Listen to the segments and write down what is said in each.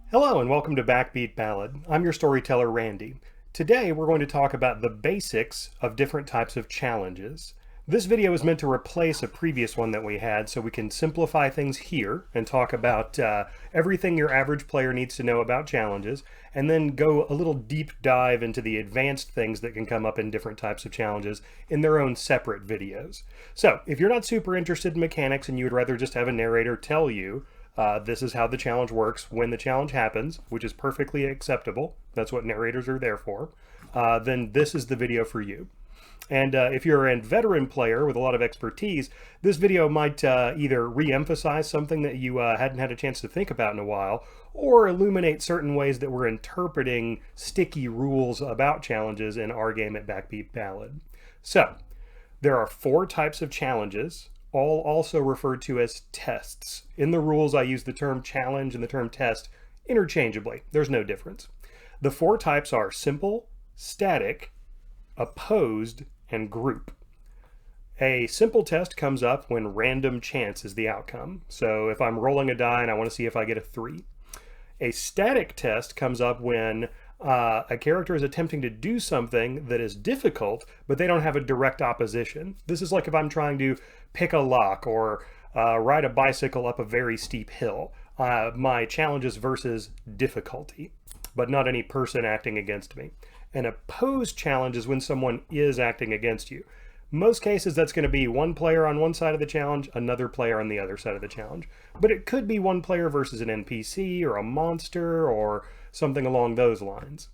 Hello and welcome to Backbeat Ballad. I'm your storyteller Randy. Today we're going to talk about the basics of different types of challenges. This video is meant to replace a previous one that we had so we can simplify things here and talk about everything your average player needs to know about challenges, and then go a little deep dive into the advanced things that can come up in different types of challenges in their own separate videos. So if you're not super interested in mechanics and you would rather just have a narrator tell you this is how the challenge works when the challenge happens, which is perfectly acceptable. That's what narrators are there for. Then this is the video for you. And if you're a veteran player with a lot of expertise, this video might either re-emphasize something that you hadn't had a chance to think about in a while, or illuminate certain ways that we're interpreting sticky rules about challenges in our game at Backbeat Ballad. So, there are 4 types of challenges, all also referred to as tests. In the rules, I use the term challenge and the term test interchangeably. There's no difference. The 4 types are simple, static, opposed, and group. A simple test comes up when random chance is the outcome. So if I'm rolling a die and I want to see if I get a 3. A static test comes up when a character is attempting to do something that is difficult, but they don't have a direct opposition. This is like if I'm trying to pick a lock or ride a bicycle up a very steep hill. My challenge is versus difficulty, but not any person acting against me. An opposed challenge is when someone is acting against you. Most cases, that's going to be one player on one side of the challenge, another player on the other side of the challenge. But it could be one player versus an NPC or a monster or something along those lines.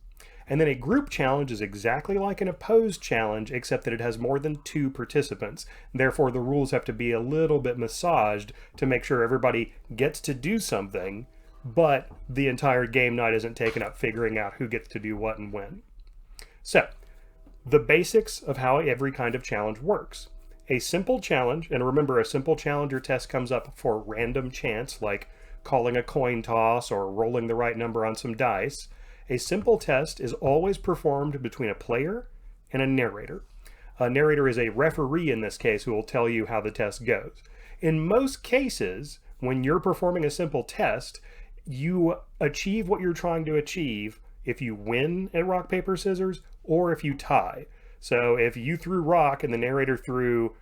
And then a group challenge is exactly like an opposed challenge, except that it has more than 2 participants. Therefore, the rules have to be a little bit massaged to make sure everybody gets to do something, but the entire game night isn't taken up figuring out who gets to do what and when. So, the basics of how every kind of challenge works. A simple challenge, and remember a simple challenge or test comes up for random chance, like calling a coin toss or rolling the right number on some dice. A simple test is always performed between a player and a narrator. A narrator is a referee in this case who will tell you how the test goes. In most cases, when you're performing a simple test, you achieve what you're trying to achieve if you win at rock, paper, scissors, or if you tie. So if you threw rock and the narrator threw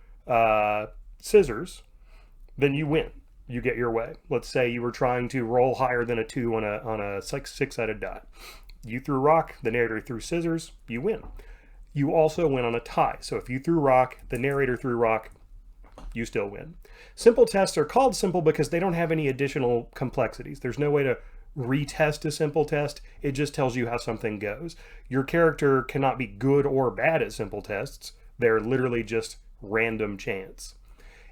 scissors, then you win. You get your way. Let's say you were trying to roll higher than a 2 on a 6-sided die. You threw rock, the narrator threw scissors, you win. You also win on a tie. So if you threw rock, the narrator threw rock, you still win. Simple tests are called simple because they don't have any additional complexities. There's no way to retest a simple test. It just tells you how something goes. Your character cannot be good or bad at simple tests. They're literally just random chance.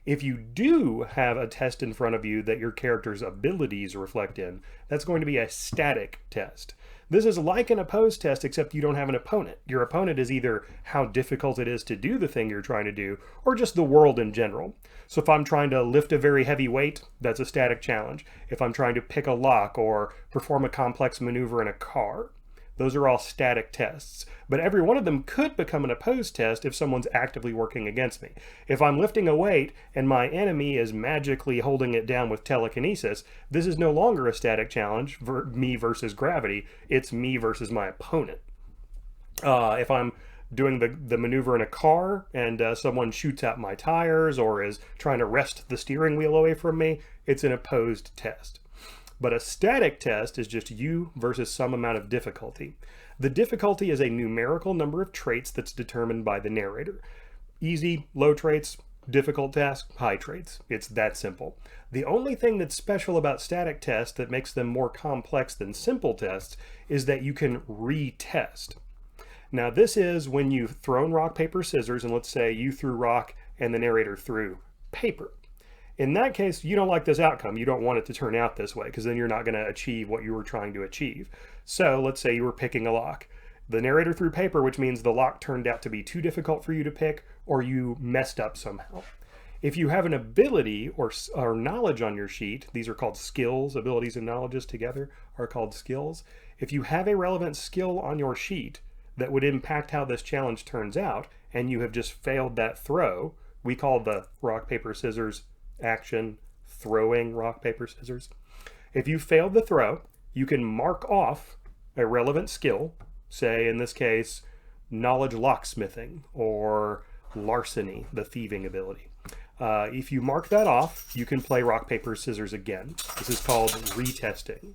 If you do have a test in front of you that your character's abilities reflect in, that's going to be a static test. This is like an opposed test, except you don't have an opponent. Your opponent is either how difficult it is to do the thing you're trying to do, or just the world in general. So if I'm trying to lift a very heavy weight, that's a static challenge. If I'm trying to pick a lock or perform a complex maneuver in a car, those are all static tests. But every one of them could become an opposed test if someone's actively working against me. If I'm lifting a weight and my enemy is magically holding it down with telekinesis, this is no longer a static challenge, me versus gravity. It's me versus my opponent. If I'm doing the maneuver in a car and someone shoots out my tires or is trying to wrest the steering wheel away from me, it's an opposed test. But a static test is just you versus some amount of difficulty. The difficulty is a numerical number of traits that's determined by the narrator. Easy, low traits, difficult task, high traits. It's that simple. The only thing that's special about static tests that makes them more complex than simple tests is that you can retest. Now this is when you've thrown rock, paper, scissors, and let's say you threw rock and the narrator threw paper. In that case, you don't like this outcome. You don't want it to turn out this way because then you're not going to achieve what you were trying to achieve. So let's say you were picking a lock. The narrator threw paper, which means the lock turned out to be too difficult for you to pick or you messed up somehow. If you have an ability or knowledge on your sheet, these are called skills, abilities and knowledges together are called skills. If you have a relevant skill on your sheet that would impact how this challenge turns out and you have just failed that throw, we call the rock, paper, scissors action throwing rock, paper, scissors. If you failed the throw, you can mark off a relevant skill, say in this case, knowledge locksmithing or larceny, the thieving ability. If you mark that off, you can play rock, paper, scissors again. This is called retesting.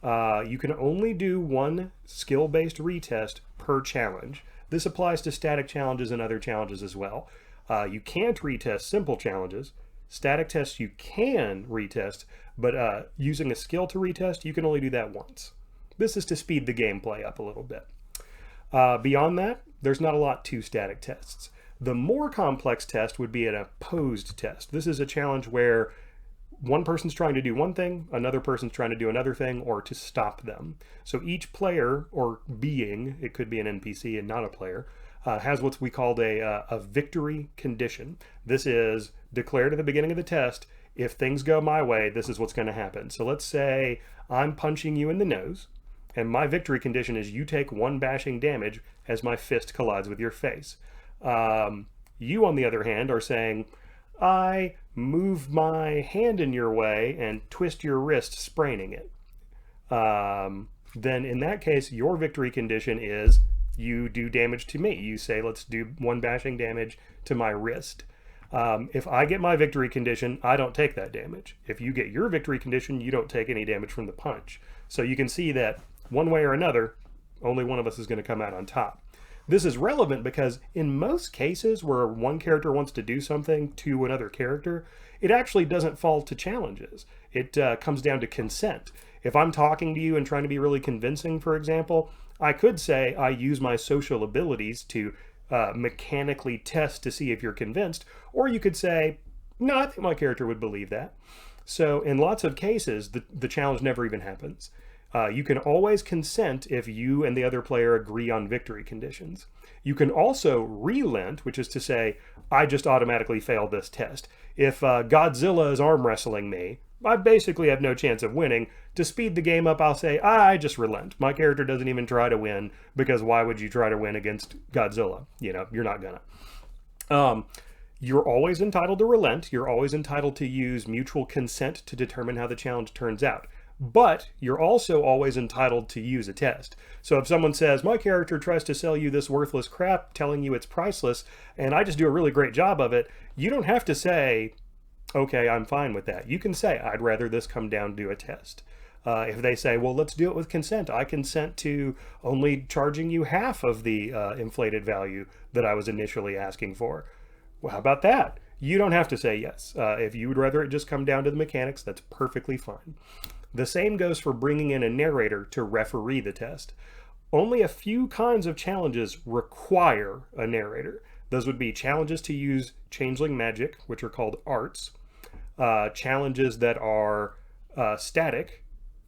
You can only do one skill-based retest per challenge. This applies to static challenges and other challenges as well. You can't retest simple challenges. Static tests you can retest, but using a skill to retest, you can only do that once. This is to speed the gameplay up a little bit. Beyond that, there's not a lot to static tests. The more complex test would be an opposed test. This is a challenge where one person's trying to do one thing, another person's trying to do another thing, or to stop them. So each player or being, it could be an NPC and not a player, has what we call a victory condition. This is declared at the beginning of the test, if things go my way, this is what's going to happen. So let's say I'm punching you in the nose, and my victory condition is you take 1 bashing damage as my fist collides with your face. You, on the other hand, are saying, I move my hand in your way and twist your wrist, spraining it. Then in that case, your victory condition is you do damage to me. You say, let's do 1 bashing damage to my wrist. If I get my victory condition, I don't take that damage. If you get your victory condition, you don't take any damage from the punch. So you can see that one way or another, only one of us is going to come out on top. This is relevant because in most cases where one character wants to do something to another character, it actually doesn't fall to challenges. It comes down to consent. If I'm talking to you and trying to be really convincing, for example, I could say I use my social abilities to mechanically test to see if you're convinced, or you could say, no, I think my character would believe that. So in lots of cases, the challenge never even happens. You can always consent if you and the other player agree on victory conditions. You can also relent, which is to say, I just automatically failed this test. If Godzilla is arm wrestling me, I basically have no chance of winning. To speed the game up, I'll say, I just relent. My character doesn't even try to win, because why would you try to win against Godzilla? You know, you're not gonna. You're always entitled to relent. You're always entitled to use mutual consent to determine how the challenge turns out. But you're also always entitled to use a test. So if someone says, my character tries to sell you this worthless crap, telling you it's priceless, and I just do a really great job of it, you don't have to say, okay, I'm fine with that. You can say, I'd rather this come down to a test. If they say, well, let's do it with consent. I consent to only charging you half of the inflated value that I was initially asking for. Well, how about that? You don't have to say yes. If you would rather it just come down to the mechanics, that's perfectly fine. The same goes for bringing in a narrator to referee the test. Only a few kinds of challenges require a narrator. Those would be challenges to use changeling magic, which are called arts, challenges that are static,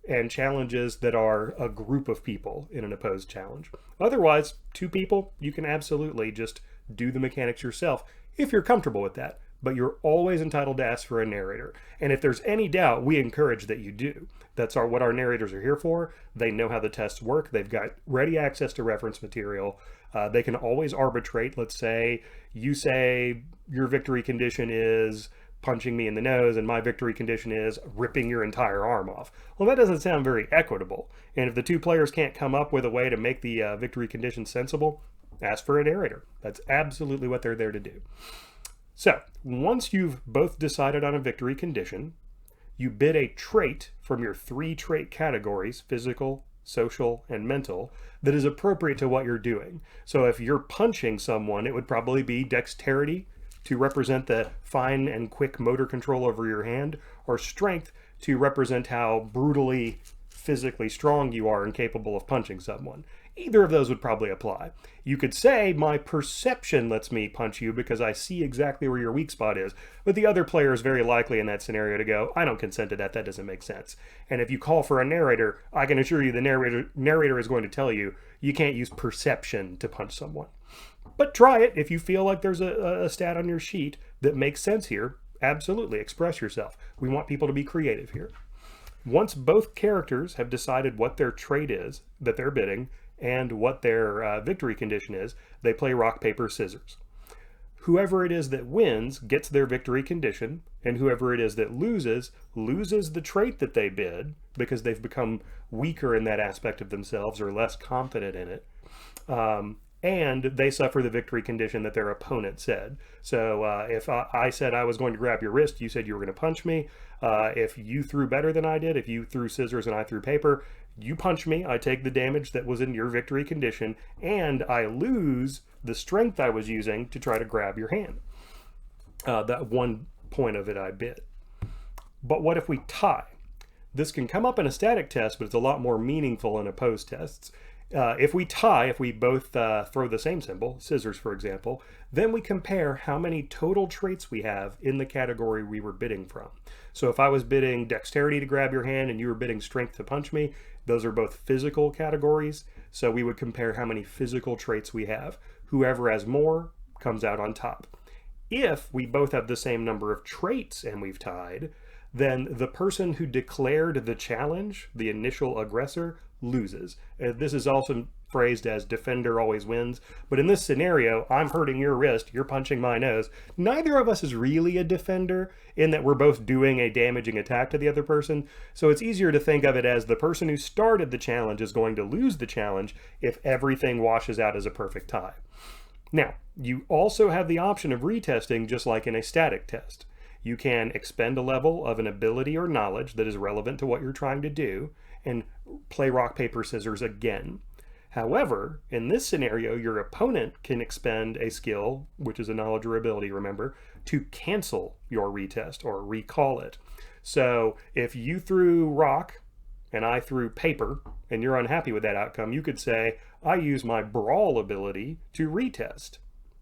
and challenges that are a group of people in an opposed challenge. Otherwise, 2 people, you can absolutely just do the mechanics yourself if you're comfortable with that. But you're always entitled to ask for a narrator. And if there's any doubt, we encourage that you do. That's what our narrators are here for. They know how the tests work. They've got ready access to reference material. They can always arbitrate. Let's say you say your victory condition is punching me in the nose and my victory condition is ripping your entire arm off. Well, that doesn't sound very equitable. And if the 2 players can't come up with a way to make the victory condition sensible, ask for a narrator. That's absolutely what they're there to do. So, once you've both decided on a victory condition, you bid a trait from your 3 trait categories, physical, social, and mental, that is appropriate to what you're doing. So if you're punching someone, it would probably be dexterity to represent the fine and quick motor control over your hand, or strength to represent how brutally physically strong you are and capable of punching someone. Either of those would probably apply. You could say, my perception lets me punch you because I see exactly where your weak spot is, but the other player is very likely in that scenario to go, I don't consent to that, that doesn't make sense. And if you call for a narrator, I can assure you the narrator is going to tell you, you can't use perception to punch someone. But try it. If you feel like there's a stat on your sheet that makes sense here, absolutely, express yourself. We want people to be creative here. Once both characters have decided what their trait is that they're bidding, and what their victory condition is, they play rock, paper, scissors. Whoever it is that wins gets their victory condition, and whoever it is that loses the trait that they bid because they've become weaker in that aspect of themselves or less confident in it. And they suffer the victory condition that their opponent said. So if I said I was going to grab your wrist, you said you were going to punch me. If you threw better than I did, if you threw scissors and I threw paper, you punch me, I take the damage that was in your victory condition, and I lose the strength I was using to try to grab your hand. That 1 point of it I bid. But what if we tie? This can come up in a static test, but it's a lot more meaningful in opposed tests. If we tie, if we both throw the same symbol, scissors for example, then we compare how many total traits we have in the category we were bidding from. So if I was bidding dexterity to grab your hand and you were bidding strength to punch me, those are both physical categories. So we would compare how many physical traits we have. Whoever has more comes out on top. If we both have the same number of traits and we've tied, then the person who declared the challenge, the initial aggressor, loses. This is also phrased as defender always wins, but in this scenario, I'm hurting your wrist, you're punching my nose. Neither of us is really a defender in that we're both doing a damaging attack to the other person, so it's easier to think of it as the person who started the challenge is going to lose the challenge if everything washes out as a perfect tie. Now, you also have the option of retesting just like in a static test. You can expend a level of an ability or knowledge that is relevant to what you're trying to do and play rock, paper, scissors again. However, in this scenario, your opponent can expend a skill, which is a knowledge or ability, remember, to cancel your retest or recall it. So if you threw rock and I threw paper and you're unhappy with that outcome, you could say, I use my brawl ability to retest.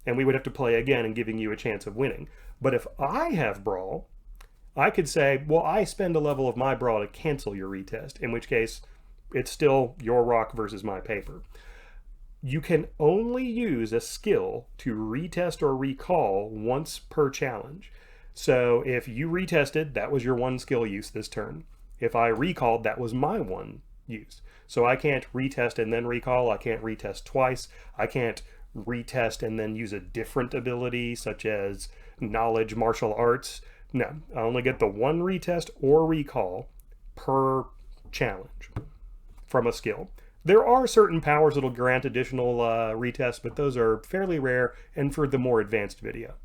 And we would have to play again and giving you a chance of winning. But if I have brawl, I could say, well, I spend a level of my brawl to cancel your retest, in which case it's still your rock versus my paper. You can only use a skill to retest or recall once per challenge. So if you retested, that was your one skill use this turn. If I recalled, that was my one use. So I can't retest and then recall. I can't retest twice. I can't retest and then use a different ability such as knowledge, martial arts. No, I only get the one retest or recall per challenge from a skill. There are certain powers that'll grant additional retests, but those are fairly rare and for the more advanced video.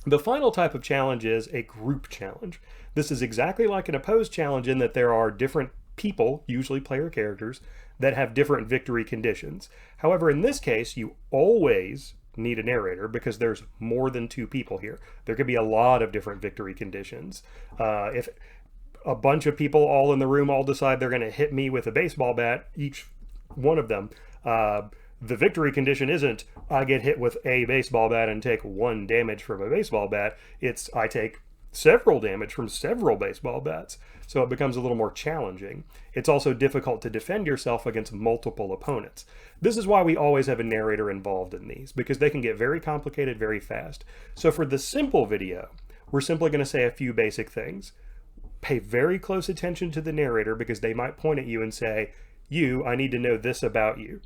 The final type of challenge is a group challenge. This is exactly like an opposed challenge in that there are different people, usually player characters, that have different victory conditions. However, in this case, you always need a narrator because there's more than two people here. There could be a lot of different victory conditions. If a bunch of people all in the room all decide they're going to hit me with a baseball bat, each one of them, the victory condition isn't I get hit with a baseball bat and take 1 damage from a baseball bat. It's I take several damage from several baseball bats. So it becomes a little more challenging. It's also difficult to defend yourself against multiple opponents. This is why we always have a narrator involved in these, because they can get very complicated very fast. So for the simple video, we're simply going to say a few basic things. Pay very close attention to the narrator because they might point at you and say, I need to know this about you.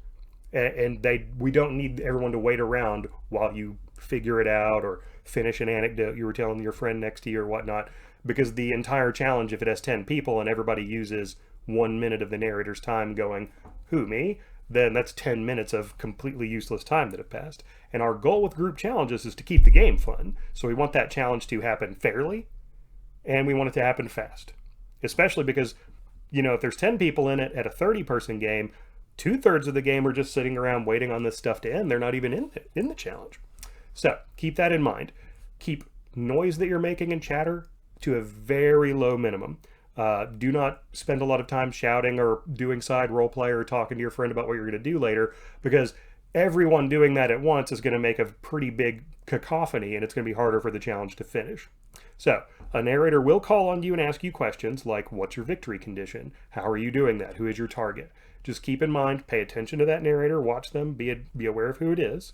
And we don't need everyone to wait around while you figure it out or finish an anecdote you were telling your friend next to you or whatnot, because the entire challenge, if it has 10 people and everybody uses 1 minute of the narrator's time going, who, me? Then that's 10 minutes of completely useless time that have passed. And our goal with group challenges is to keep the game fun. So we want that challenge to happen fairly, and we want it to happen fast. Especially because, if there's 10 people in it at a 30-person game, 2/3 of the game are just sitting around waiting on this stuff to end. They're not even in the challenge. So keep that in mind. Keep noise that you're making and chatter to a very low minimum. Do not spend a lot of time shouting or doing side role play or talking to your friend about what you're going to do later, because everyone doing that at once is going to make a pretty big cacophony and it's going to be harder for the challenge to finish. So a narrator will call on you and ask you questions like, what's your victory condition? How are you doing that? Who is your target? Just keep in mind, pay attention to that narrator, watch them, be aware of who it is,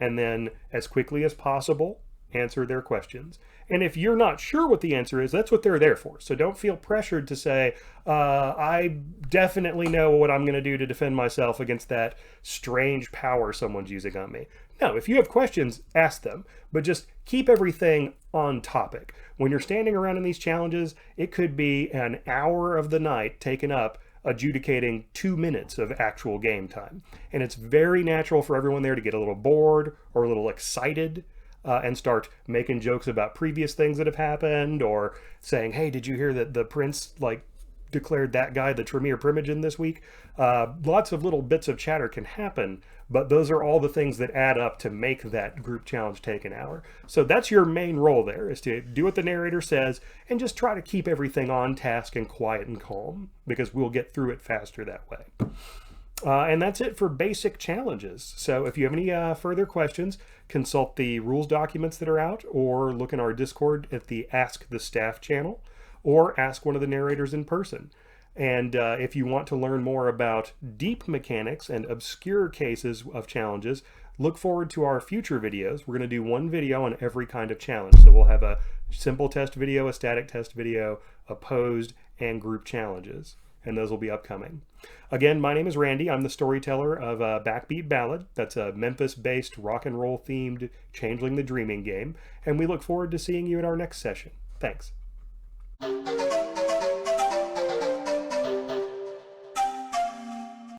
and then as quickly as possible, answer their questions. And if you're not sure what the answer is, that's what they're there for. So don't feel pressured to say, I definitely know what I'm going to do to defend myself against that strange power someone's using on me. No, if you have questions, ask them, but just keep everything on topic. When you're standing around in these challenges, it could be an hour of the night taken up adjudicating 2 minutes of actual game time. And it's very natural for everyone there to get a little bored or a little excited and start making jokes about previous things that have happened, or saying, hey, did you hear that the prince declared that guy the Tremere Primogen this week? Lots of little bits of chatter can happen, but those are all the things that add up to make that group challenge take an hour. So that's your main role there, is to do what the narrator says and just try to keep everything on task and quiet and calm, because we'll get through it faster that way. And that's it for basic challenges. So if you have any further questions, consult the rules documents that are out, or look in our Discord at the Ask the Staff channel, or ask one of the narrators in person. And if you want to learn more about deep mechanics and obscure cases of challenges, look forward to our future videos. We're going to do one video on every kind of challenge. So we'll have a simple test video, a static test video, opposed, and group challenges. And those will be upcoming. Again, my name is Randy. I'm the storyteller of Backbeat Ballad. That's a Memphis-based rock and roll themed Changeling the Dreaming game. And we look forward to seeing you in our next session. Thanks.